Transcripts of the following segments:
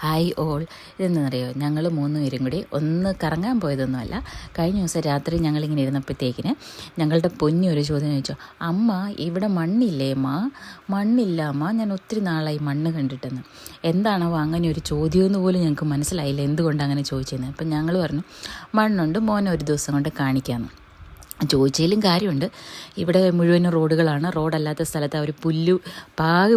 Hi all. ഇതെന്താണെന്നറിയോ, ഞങ്ങൾ 3 പേരും കൂടി ഒന്ന് കറങ്ങാൻ പോയതൊന്നുമല്ല. കഴിഞ്ഞ ദിവസം രാത്രി ഞങ്ങളിങ്ങനെ ഇരുന്നപ്പോഴത്തേക്കിന് ഞങ്ങളുടെ പൊന്നി ഒരു ചോദ്യം ചോദിച്ചു, അമ്മ ഇവിടെ മണ്ണില്ലേ അമ്മ? മണ്ണില്ല അമ്മ, ഞാൻ ഒത്തിരി നാളായി മണ്ണ് കണ്ടിട്ടെന്ന്. എന്താണോ അങ്ങനെ ഒരു ചോദ്യമെന്ന് പോലും ഞങ്ങൾക്ക് മനസ്സിലായില്ല, എന്തുകൊണ്ട് അങ്ങനെ ചോദിച്ചതെന്ന്. അപ്പം ഞങ്ങൾ പറഞ്ഞു, മണ്ണുണ്ട് മോനെ ഒരു ദിവസം കൊണ്ട് കാണിക്കാമെന്ന്. ചോദിച്ചതിലും കാര്യമുണ്ട്. ഇവിടെ മുഴുവനും റോഡുകളാണ്. റോഡല്ലാത്ത സ്ഥലത്ത് അവർ പുല്ല് പാകെ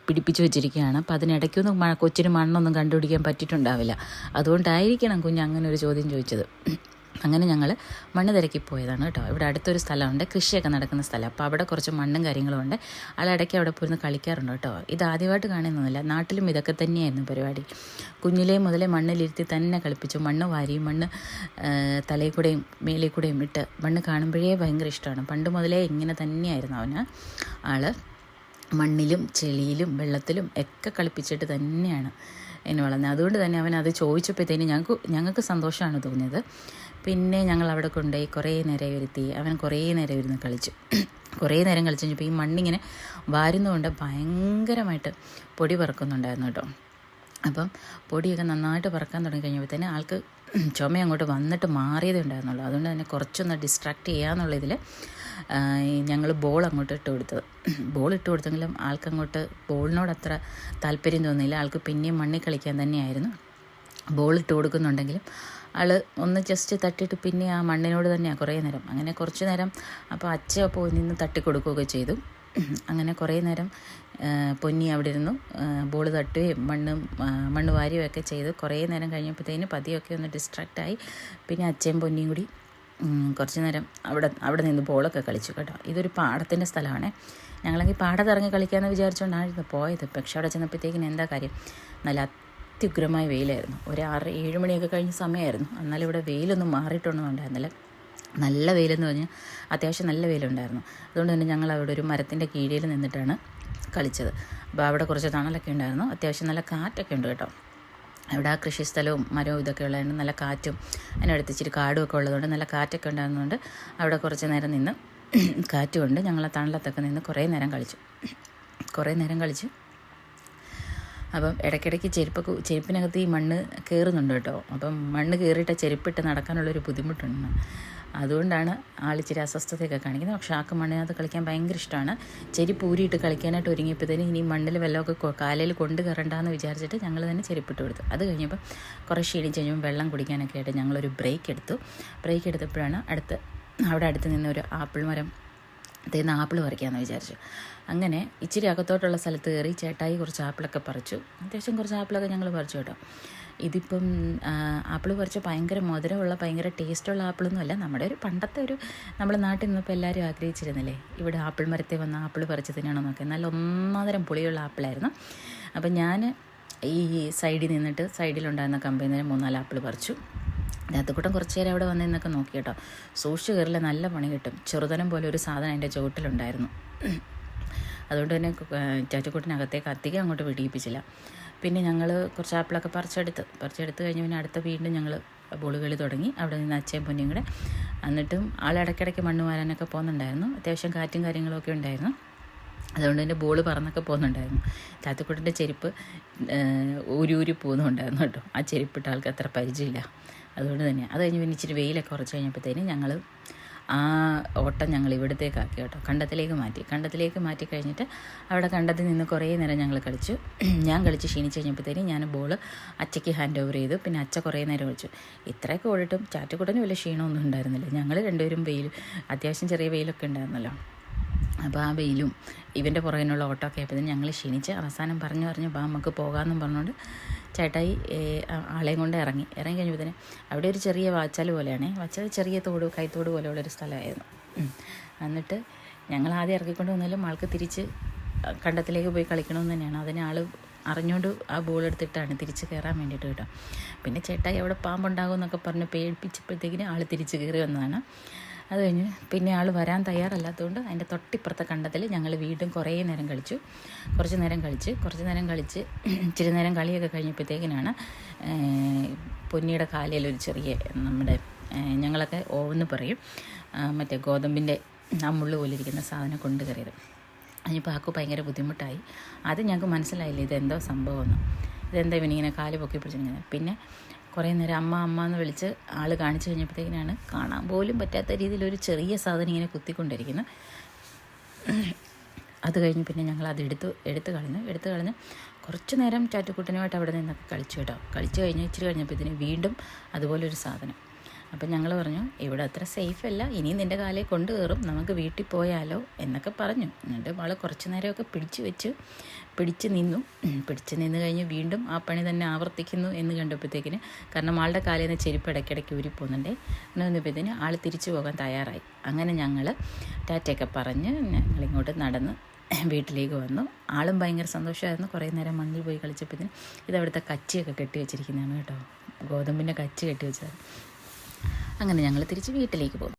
പിടിപ്പിച്ച് വെച്ചിരിക്കുകയാണ്. അപ്പം അതിനിടയ്ക്കൊന്നും കൊച്ചിന് മണ്ണൊന്നും കണ്ടുപിടിക്കാൻ പറ്റിയിട്ടുണ്ടാവില്ല. അതുകൊണ്ടായിരിക്കണം കുഞ്ഞ് അങ്ങനെ ഒരു ചോദ്യം ചോദിച്ചത്. അങ്ങനെ ഞങ്ങൾ മണ്ണ് തിരക്കി പോയതാണ് കേട്ടോ. ഇവിടെ അടുത്തൊരു സ്ഥലമുണ്ട്, കൃഷിയൊക്കെ നടക്കുന്ന സ്ഥലം. അപ്പോൾ അവിടെ കുറച്ച് മണ്ണും കാര്യങ്ങളും ഉണ്ട്. ആളിടയ്ക്ക് അവിടെ പോയിരുന്ന് കളിക്കാറുണ്ട് കേട്ടോ. ഇത് ആദ്യമായിട്ട് കാണുന്നൊന്നുമില്ല, നാട്ടിലും ഇതൊക്കെ തന്നെയായിരുന്നു പരിപാടി. കുഞ്ഞിലേ മുതലേ മണ്ണിലിരുത്തി തന്നെ കളിപ്പിച്ചു. മണ്ണ് വാരി, മണ്ണ് തലയിൽ കൂടെയും മേലിൽ കൂടെയും ഇട്ട് മണ്ണ് കാണുമ്പോഴേ ഭയങ്കര ഇഷ്ടമാണ്. പണ്ട് മുതലേ ഇങ്ങനെ തന്നെയായിരുന്നു അവന്. മണ്ണിലും ചെളിയിലും വെള്ളത്തിലും ഒക്കെ കളിപ്പിച്ചിട്ട് തന്നെയാണ് എന്നെ വളർന്നത്. അതുകൊണ്ട് തന്നെ അവൻ അത് ചോദിച്ചപ്പോഴത്തേന് ഞങ്ങൾക്ക് സന്തോഷമാണ് തോന്നിയത്. പിന്നെ ഞങ്ങൾ അവിടെ കൊണ്ടുപോയി കുറേ നേരം ഇരുത്തി. അവൻ കുറേ നേരം ഇരുന്ന് കളിച്ചു. കുറേ നേരം കളിച്ചു കഴിഞ്ഞപ്പോൾ ഈ മണ്ണിങ്ങനെ വാരുന്നതുകൊണ്ട് ഭയങ്കരമായിട്ട് പൊടി പറക്കുന്നുണ്ടായിരുന്നു കേട്ടോ. അപ്പം പൊടിയൊക്കെ നന്നായിട്ട് പറക്കാൻ തുടങ്ങി കഴിഞ്ഞപ്പോഴത്തേന് ആൾക്ക് ചുമ അങ്ങോട്ട് വന്നിട്ട് മാറിയതേ ഉണ്ടായിരുന്നുള്ളൂ. അതുകൊണ്ട് തന്നെ കുറച്ചൊന്ന് ഡിസ്ട്രാക്റ്റ് ചെയ്യാമെന്നുള്ളതിൽ ഞങ്ങൾ ബോൾ അങ്ങോട്ട് ഇട്ട് കൊടുത്തത്. ബോൾ ഇട്ട് കൊടുത്തെങ്കിലും ആൾക്കങ്ങോട്ട് ബോളിനോട് അത്ര താല്പര്യം തോന്നിയില്ല. ആൾക്ക് പിന്നെയും മണ്ണിൽ കളിക്കാൻ തന്നെയായിരുന്നു. ബോൾ ഇട്ട് കൊടുക്കുന്നുണ്ടെങ്കിലും ആൾ ഒന്ന് ജസ്റ്റ് തട്ടിയിട്ട് പിന്നെ ആ മണ്ണിനോട് തന്നെയാണ് കുറേ നേരം. അങ്ങനെ കുറച്ച് നേരം അപ്പോൾ അച്ഛൻ പോയി നിന്ന് തട്ടിക്കൊടുക്കുകയൊക്കെ ചെയ്തു. അങ്ങനെ കുറേ നേരം പൊന്നി അവിടെ ഇരുന്നു ബോൾ തട്ടുകയും മണ്ണ് വാരുകയൊക്കെ ചെയ്തു. കുറേ നേരം കഴിഞ്ഞപ്പോഴത്തേന് പതിയൊക്കെ ഒന്ന് ഡിസ്ട്രാക്റ്റായി. പിന്നെ അച്ഛയും പൊന്നിയും കൂടി കുറച്ച് നേരം അവിടെ നിന്ന് ബോളൊക്കെ കളിച്ചു കേട്ടോ. ഇതൊരു പാടത്തിൻ്റെ സ്ഥലമാണ്. ഞങ്ങളെങ്കിൽ പാടത്തിറങ്ങി കളിക്കാമെന്ന് വിചാരിച്ചുകൊണ്ടായിരുന്നു പോയത്. പക്ഷെ അവിടെ ചെന്നപ്പോഴത്തേക്കിന് എന്താ കാര്യം, നല്ല അത്യുഗ്രമായ വെയിലായിരുന്നു. ഒരു 6-7 മണിയൊക്കെ കഴിഞ്ഞ സമയമായിരുന്നു. എന്നാലും ഇവിടെ വെയിലൊന്നും മാറിയിട്ടൊന്നും ഉണ്ടായിരുന്നില്ല. നല്ല വെയിലെന്ന് പറഞ്ഞാൽ അത്യാവശ്യം നല്ല വെയിലുണ്ടായിരുന്നു. അതുകൊണ്ട് തന്നെ ഞങ്ങൾ അവിടെ ഒരു മരത്തിൻ്റെ കീഴിൽ നിന്നിട്ടാണ് കളിച്ചത്. അപ്പോൾ അവിടെ കുറച്ച് തണലൊക്കെ ഉണ്ടായിരുന്നു. അത്യാവശ്യം നല്ല കാറ്റൊക്കെ ഉണ്ട് കേട്ടോ. അവിടെ ആ കൃഷിസ്ഥലവും മരവും ഇതൊക്കെ ഉള്ളതുകൊണ്ട് നല്ല കാറ്റും, അതിനടുത്ത് ഇച്ചിരി കാടും ഒക്കെ ഉള്ളതുകൊണ്ട് നല്ല കാറ്റൊക്കെ ഉണ്ടായിരുന്നതുകൊണ്ട് അവിടെ കുറച്ച് നേരം നിന്ന് കാറ്റും ഉണ്ട്. ഞങ്ങൾ ആ തണലത്തൊക്കെ നിന്ന് കുറേ നേരം കളിച്ചു. അപ്പം ഇടയ്ക്കിടയ്ക്ക് ചെരുപ്പിനകത്ത് ഈ മണ്ണ് കയറുന്നുണ്ട് കേട്ടോ. അപ്പം മണ്ണ് കയറിയിട്ട് ചെരുപ്പിട്ട് നടക്കാനുള്ളൊരു ബുദ്ധിമുട്ടുണ്ട്. അതുകൊണ്ടാണ് ആളിച്ചിരി അസ്വസ്ഥതയൊക്കെ കാണിക്കുന്നത്. പക്ഷേ ആൾക്ക് മണ്ണിനകത്ത് കളിക്കാൻ ഭയങ്കര ഇഷ്ടമാണ്. ചെരുപ്പ് ഊരിയിട്ട് കളിക്കാനായിട്ട് ഒരുങ്ങിയപ്പോഴത്തേന് ഇനി മണ്ണിൽ വല്ലതൊക്കെ കാലയിൽ കൊണ്ട് കയറണ്ടെന്ന് വിചാരിച്ചിട്ട് ഞങ്ങൾ തന്നെ ചെരുപ്പിട്ട് കൊടുത്തു. അത് കഴിഞ്ഞപ്പോൾ കുറേ ക്ഷീണിച്ച് കഴിഞ്ഞപ്പോൾ വെള്ളം കുടിക്കാനൊക്കെ ആയിട്ട് ഞങ്ങളൊരു ബ്രേക്ക് എടുത്തപ്പോഴാണ് അവിടെ അടുത്ത് നിന്നൊരു ആപ്പിൾ മരം തേന്ന് ആപ്പിൾ പറിക്കാമെന്ന് വിചാരിച്ചു. അങ്ങനെ ഇച്ചിരി അകത്തോട്ടുള്ള സ്ഥലത്ത് കയറി ചേട്ടായി കുറച്ച് ആപ്പിളൊക്കെ പറിച്ചു. അത്യാവശ്യം കുറച്ച് ആപ്പിളൊക്കെ ഞങ്ങൾ പറിച്ചു കേട്ടോ. ഇതിപ്പം ആപ്പിൾ പറിച്ച് ഭയങ്കര മധുരമുള്ള ഭയങ്കര ടേസ്റ്റുള്ള ആപ്പിളൊന്നുമല്ല. നമ്മുടെ ഒരു പണ്ടത്തെ നമ്മൾ നാട്ടിൽ നിന്നപ്പോൾ എല്ലാവരും ആഗ്രഹിച്ചിരുന്നില്ലേ ഇവിടെ ആപ്പിൾ മരത്തിൽ വന്ന് ആപ്പിൾ പറിച്ച് തിന്നണമെന്നൊക്കെ. നല്ല ഒന്നാന്തരം പുളിയുള്ള ആപ്പിളായിരുന്നു. അപ്പം ഞാൻ ഈ സൈഡിലുണ്ടായിരുന്ന കമ്പയിൽ നിന്ന് 3-4 ആപ്പിൾ പറിച്ചു. അതിനകത്തുകൂട്ടം കുറച്ച് നേരം അവിടെ വന്ന് നിന്നൊക്കെ നോക്കി കേട്ടോ. സൂക്ഷിച്ച് കയറില്ല, നല്ല പണി കിട്ടും. ചെറുതനം പോലെ ഒരു സാധനം അതിൻ്റെ ചുവട്ടിലുണ്ടായിരുന്നു. അതുകൊണ്ട് തന്നെ ചാറ്റക്കൂട്ടിനകത്തേക്ക് അധികം അങ്ങോട്ട് വെടിയിപ്പിച്ചില്ല. പിന്നെ ഞങ്ങൾ കുറച്ച് ആപ്പിളൊക്കെ പറിച്ചെടുത്ത് കഴിഞ്ഞ് പിന്നെ അടുത്ത വീണ്ടും ഞങ്ങൾ ബോൾ കളി തുടങ്ങി. അവിടെ നിന്ന് അച്ഛയും പൊന്നിയും കൂടെ. എന്നിട്ടും ഇടയ്ക്കിടയ്ക്ക് മണ്ണ് വാരാനൊക്കെ പോകുന്നുണ്ടായിരുന്നു. അത്യാവശ്യം കാറ്റും കാര്യങ്ങളൊക്കെ ഉണ്ടായിരുന്നു. അതുകൊണ്ട് തന്നെ ബോൾ പറന്നൊക്കെ പോകുന്നുണ്ടായിരുന്നു. ചാത്തക്കുട്ടിൻ്റെ ചെരുപ്പ് ഊരി പോകുന്നുണ്ടായിരുന്നു കേട്ടോ. ആ ചെരുപ്പിട്ട ആൾക്ക് അത്ര പരിചയമില്ല. അതുകൊണ്ട് തന്നെ അത് കഴിഞ്ഞ് പിന്നെ ഇച്ചിരി വെയിലൊക്കെ കുറച്ച് കഴിഞ്ഞപ്പോഴത്തേന് ഞങ്ങൾ ആ ഓട്ടം ഞങ്ങൾ ഇവിടത്തേക്കാക്കി കേട്ടോ. കണ്ടത്തിലേക്ക് മാറ്റി കഴിഞ്ഞിട്ട് അവിടെ കണ്ടത്തിൽ നിന്ന് കുറേ നേരം ഞങ്ങൾ കളിച്ചു. ഞാൻ കളിച്ച് ക്ഷീണിച്ച് കഴിഞ്ഞപ്പോഴത്തേന് ഞാൻ ബോൾ അച്ചയ്ക്ക് ഹാൻഡ് ഓവർ ചെയ്തു. പിന്നെ അച്ച കുറേ നേരം കളിച്ചു. ഇത്രയൊക്കെ ഓടിട്ടും ചാറ്റക്കുട്ടന് വലിയ ക്ഷീണമൊന്നും ഉണ്ടായിരുന്നില്ല. ഞങ്ങൾ രണ്ടുപേരും അത്യാവശ്യം ചെറിയ വെയിലൊക്കെ ഉണ്ടായിരുന്നല്ലോ. അപ്പോൾ ആ വെയിലും ഇവൻ്റെ പുറകിനുള്ള ഓട്ടമൊക്കെ ആയപ്പോഴത്തേന് ഞങ്ങൾ ക്ഷീണിച്ച് അവസാനം പറഞ്ഞു നമുക്ക് പോകാമെന്നും പറഞ്ഞുകൊണ്ട് ചേട്ടായി ആളെയും കൊണ്ട് ഇറങ്ങി കഴിഞ്ഞപ്പോഴത്തേന് അവിടെ ഒരു ചെറിയ വാച്ചാൽ പോലെയാണ്. വാച്ചാൽ ചെറിയ കൈത്തോട് പോലെയുള്ളൊരു സ്ഥലമായിരുന്നു. എന്നിട്ട് ഞങ്ങൾ ആദ്യം ഇറക്കിക്കൊണ്ട് വന്നാലും ആൾക്ക് തിരിച്ച് കണ്ടത്തിലേക്ക് പോയി കളിക്കണമെന്ന് തന്നെയാണ്. അതിന് ആൾ അറിഞ്ഞുകൊണ്ട് ആ ബോൾ എടുത്തിട്ടാണ് തിരിച്ച് കയറാൻ വേണ്ടിയിട്ട് കേട്ടോ. പിന്നെ ചേട്ടായി അവിടെ പാമ്പുണ്ടാകും എന്നൊക്കെ പറഞ്ഞ് പേടിപ്പിച്ചപ്പോഴത്തേക്കിന് ആൾ തിരിച്ച് കയറി വന്നതാണ്. അത് കഴിഞ്ഞ് പിന്നെ ആൾ വരാൻ തയ്യാറല്ലാത്തതുകൊണ്ട് അതിൻ്റെ തൊട്ടിപ്പുറത്തെ കണ്ടത്തിൽ ഞങ്ങൾ വീണ്ടും കുറച്ച് നേരം കളിച്ച് ഇച്ചിരി നേരം കളിയൊക്കെ കഴിഞ്ഞപ്പോഴത്തേക്കിനാണ് പൊന്നിയുടെ കാലിൽ ഒരു ചെറിയ നമ്മുടെ ഞങ്ങളൊക്കെ ഓവെന്ന് പറയും മറ്റേ ഗോതമ്പിൻ്റെ ആ മുള്ളു പോലെ ഇരിക്കുന്ന സാധനം കൊണ്ട് കയറിയത്. അതിനിപ്പോൾ ആൾക്ക് ഭയങ്കര ബുദ്ധിമുട്ടായി. ആദ്യം ഞങ്ങൾക്ക് മനസ്സിലായില്ല ഇതെന്തോ സംഭവമെന്ന്. ഇതെന്താ ഇവനിങ്ങനെ കാല് പൊക്കി പിടിച്ചിങ്ങനെ. പിന്നെ കുറേ നേരം അമ്മ അമ്മ എന്ന് വിളിച്ച് ആൾ കാണിച്ചു കഴിഞ്ഞപ്പോഴത്തേക്കിനാണ് കാണാൻ പോലും പറ്റാത്ത രീതിയിൽ ഒരു ചെറിയ സാധനം ഇങ്ങനെ കുത്തിക്കൊണ്ടിരിക്കുന്നു. അത് കഴിഞ്ഞ് പിന്നെ ഞങ്ങൾ അത് എടുത്ത് കളഞ്ഞ് കുറച്ച് നേരം ചാറ്റുക്കുട്ടനുമായിട്ട് അവിടെ നിന്നൊക്കെ കളിച്ചു കേട്ടോ. കളിച്ച് കഴിഞ്ഞ് ഇച്ചിരി കഴിഞ്ഞപ്പോഴത്തേന് വീണ്ടും അതുപോലൊരു സാധനം. അപ്പം ഞങ്ങൾ പറഞ്ഞു ഇവിടെ അത്ര സേഫ് അല്ല, ഇനിയും നിൻ്റെ കാലേ കൊണ്ട് കയറും, നമുക്ക് വീട്ടിൽ പോയാലോ എന്നൊക്കെ പറഞ്ഞു. എന്നിട്ട് ആൾ കുറച്ച് നേരമൊക്കെ പിടിച്ച് നിന്ന് കഴിഞ്ഞ് വീണ്ടും ആ പണി തന്നെ ആവർത്തിക്കുന്നു എന്ന് കണ്ടപ്പോഴത്തേക്കിന്, കാരണം ആളുടെ കാലിൽ നിന്ന് ചെരുപ്പ് ഇടയ്ക്കിടയ്ക്ക് ഊരിപ്പോകുന്നുണ്ടേ. അങ്ങനെ വന്നപ്പോഴത്തേന് ആൾ തിരിച്ചു പോകാൻ തയ്യാറായി. അങ്ങനെ ഞങ്ങൾ ടാറ്റയൊക്കെ പറഞ്ഞ് ഞങ്ങളിങ്ങോട്ട് നടന്ന് വീട്ടിലേക്ക് വന്നു. ആളും ഭയങ്കര സന്തോഷമായിരുന്നു. കുറേ നേരം മണ്ണിൽ പോയി കളിച്ചപ്പോഴത്തേന് ഇതവിടുത്തെ കച്ചിയൊക്കെ കെട്ടി വെച്ചിരിക്കുന്നതാണ് കേട്ടോ, ഗോതമ്പിൻ്റെ കച്ചി കെട്ടി വെച്ചത്. അങ്ങനെ ഞങ്ങൾ തിരിച്ച് വീട്ടിലേക്ക് പോകും.